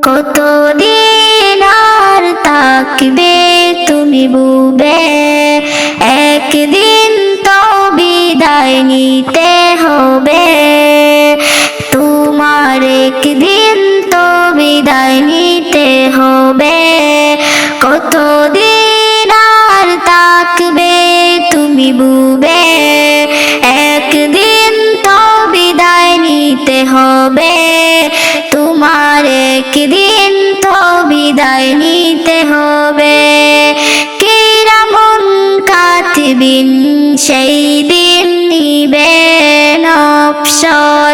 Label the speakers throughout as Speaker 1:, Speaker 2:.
Speaker 1: কতদিন আর থাকবে তুমি বুবে, একদিন তো বিদায় নিতে হবে তোমার, একদিন তো বিদায় নিতে হবে। কতদিন আর থাকবে তুমি বুবে, একদিন তো বিদায় নিতে হবে তোমার, একদিন তো বিদায় নিতে হবে। কিরামুন কাতিবিন সেই দিন নিবেন অবসর,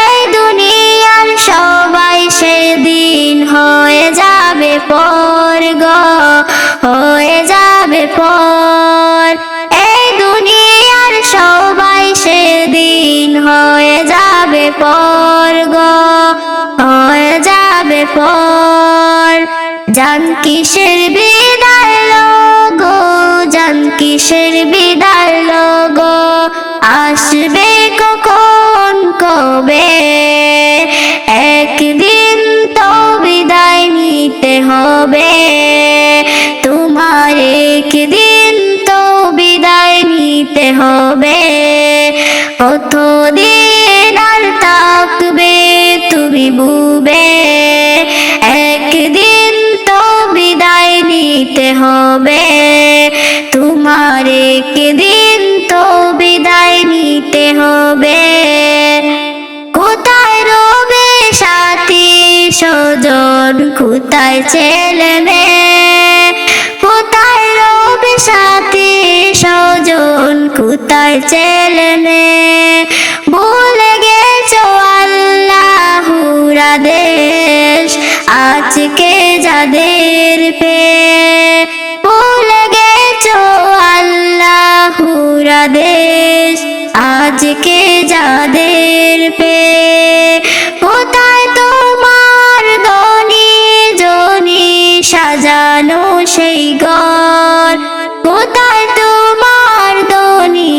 Speaker 1: এই দুনিয়ার সবাই সেদিন হয়ে যাবে পর গো, হয়ে যাবে পর। এই দুনিয়ার সবাই সেদিন হয়ে যাবে পর গো, হয়ে যাবে পর। জান কিসের বিদায় লগো, জান কিসের বিদায় লগো, আসবে কখন কবে, একদিন তো বিদায় নিতে হবে তোমার, একদিন তো বিদায় নিতে হবে। কতদিন আর থাকবে তুমি বুবে, একদিন তো বিদায় নিতে হবে তোমার, একদিন তো বিদায় নিতে হবে। কোথায় রবে সাথী স্বজন, কোথায় ছেলে মেয়ে, কোথায় রবে সাথী স্বজন, কোথায় ছেলে মেয়ে, ভুলে গেছো আল্লাহর আদেশ আজকে যাদের পেয়ে, ভুলে গেছো আল্লাহর আদেশ আজকে যাদের পেয়ে। কোথায় তোমার ধনী জনি সাজানো সেই ঘর, কোথায় তোমার ধনী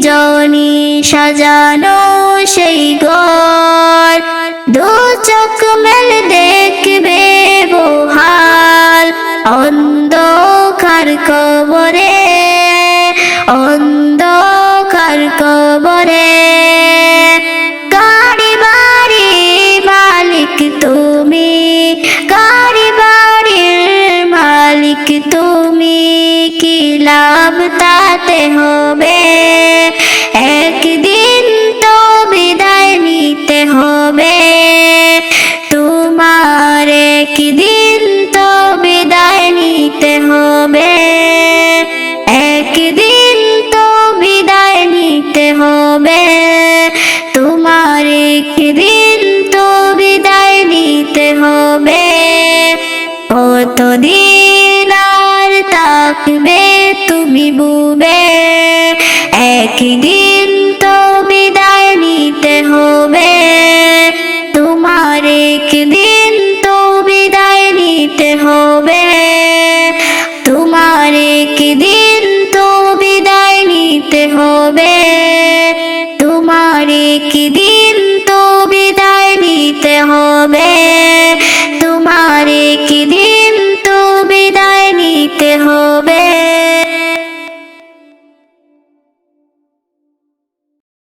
Speaker 1: জনি সাজানো সেই ঘর, দু চোখ মেলে দেখবে বহাল অন্ধকার কবরে, অন্ধকার কবরে। গাড়ি বাড়ি মালিক তুমি, গাড়ি বাড়ির মালিক তুমি, কি লাভ তাতে হবে, একদিন তো বিদায় নিতে হবে তোমার, একদিন তো বিদায় নিতে হবে, একদিন তো বিদায় নিতে হবে তোমার, একদিন তো বিদায় নিতে হবে। কতদিন আর থাকবে তুমি বুবে, একদিন